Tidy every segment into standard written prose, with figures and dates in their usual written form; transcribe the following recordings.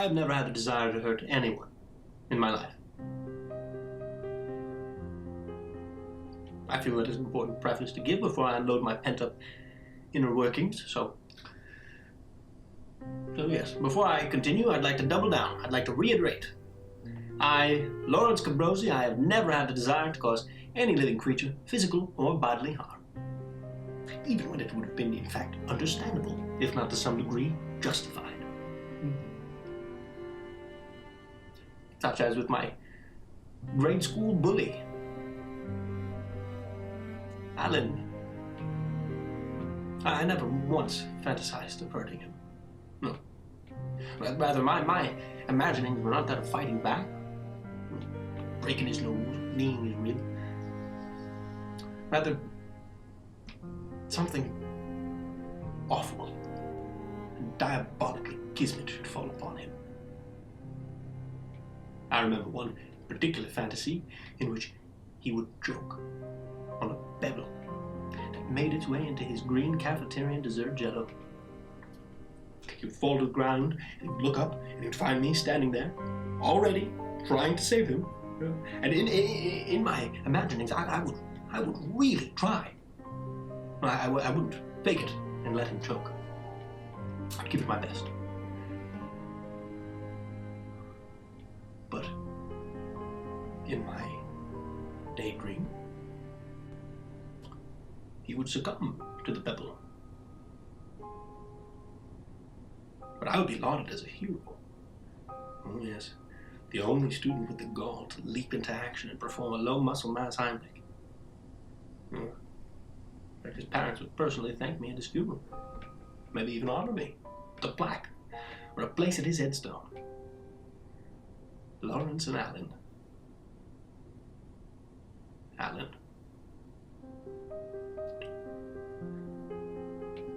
I've never had a desire to hurt anyone in my life. I feel that is an important preface to give before I unload my pent-up inner workings, so yes, before I continue, I'd like to double down. I'd like to reiterate. I, Lawrence Cabrosi, I have never had the desire to cause any living creature physical or bodily harm, even when it would have been, in fact, understandable, if not to some degree, justified. Such as with my grade school bully, Alan. I never once fantasized of hurting him. No. Rather, my imaginings were not that of fighting back, breaking his nose, kneeing his rib. Rather, something awful and diabolically kismet should fall upon him. I remember one particular fantasy in which he would choke on a pebble that made its way into his green cafeteria dessert jello. He would fall to the ground, and he would look up, and he would find me standing there, already trying to save him. And in my imaginings, I would really try. I wouldn't fake it and let him choke. I'd give it my best. But in my daydream, he would succumb to the pebble. But I would be lauded as a hero. Oh yes, the only student with the gall to leap into action and perform a low muscle mass Heimlich. In fact, his parents would personally thank me at his funeral. Maybe even honor me with a plaque or a place at his headstone. Lawrence and Alan. Alan.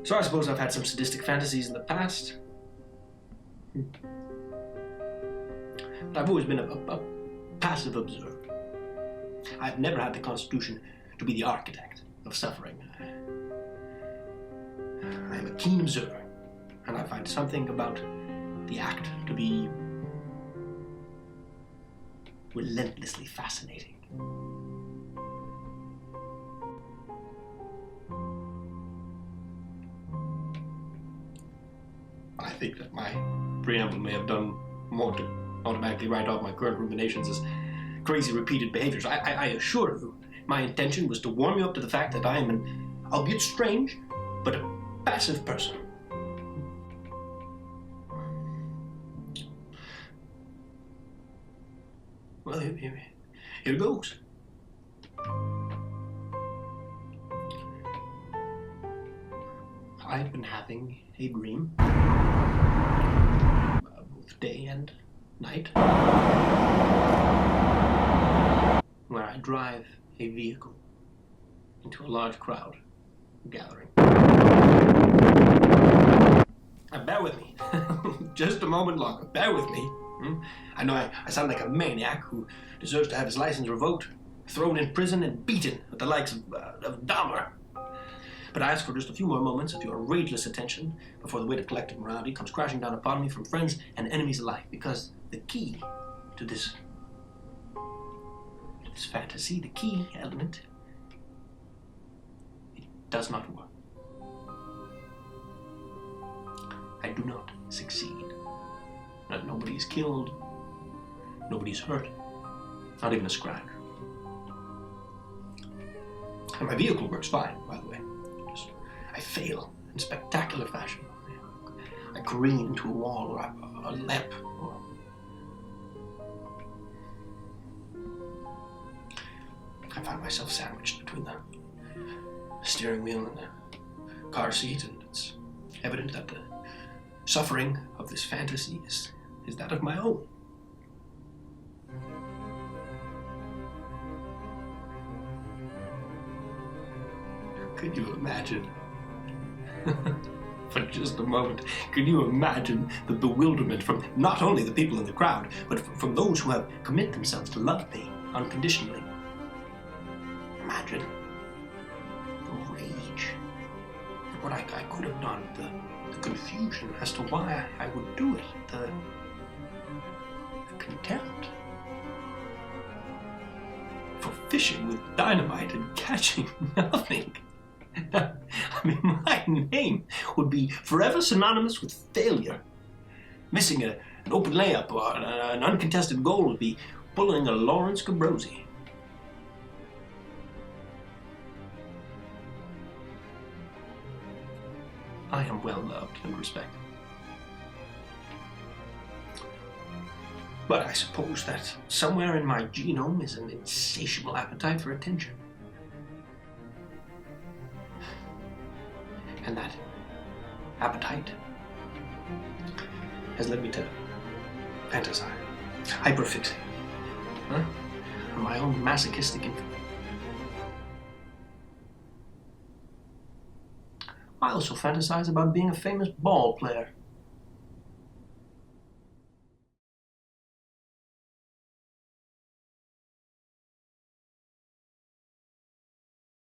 So I suppose I've had some sadistic fantasies in the past. But I've always been a passive observer. I've never had the constitution to be the architect of suffering. I am a keen observer, and I find something about the act to be relentlessly fascinating. I think that my preamble may have done more to automatically write off my current ruminations as crazy repeated behaviors. I assure you, my intention was to warm you up to the fact that I am an, albeit strange, but a passive person. Well, here goes. I've been having a dream, both day and night, where I drive a vehicle into a large crowd gathering. Bear with me. Just a moment longer. Bear with me. I know I sound like a maniac who deserves to have his license revoked, thrown in prison, and beaten with the likes of Dahmer. But I ask for just a few more moments of your rageless attention before the weight of collective morality comes crashing down upon me from friends and enemies alike, because the key to this fantasy, the key element, it does not work. I do not succeed. Nobody is killed, nobody is hurt, not even a scratch. And my vehicle works fine, by the way. I fail in spectacular fashion. I careen into a wall or a lamp. I find myself sandwiched between the steering wheel and the car seat, and it's evident that the suffering of this fantasy is that of my own. Could you imagine? For just a moment, can you imagine the bewilderment from not only the people in the crowd, but from those who have committed themselves to love me unconditionally? Imagine the rage, what I could have done, the confusion as to why I would do it, contempt for fishing with dynamite and catching nothing. I mean, my name would be forever synonymous with failure. Missing an open layup or an uncontested goal would be pulling a Lawrence Cabrosi. I am well loved and respected. But I suppose that somewhere in my genome is an insatiable appetite for attention. And that appetite has led me to fantasize, hyperfixate, on my own masochistic infamy. I also fantasize about being a famous ball player.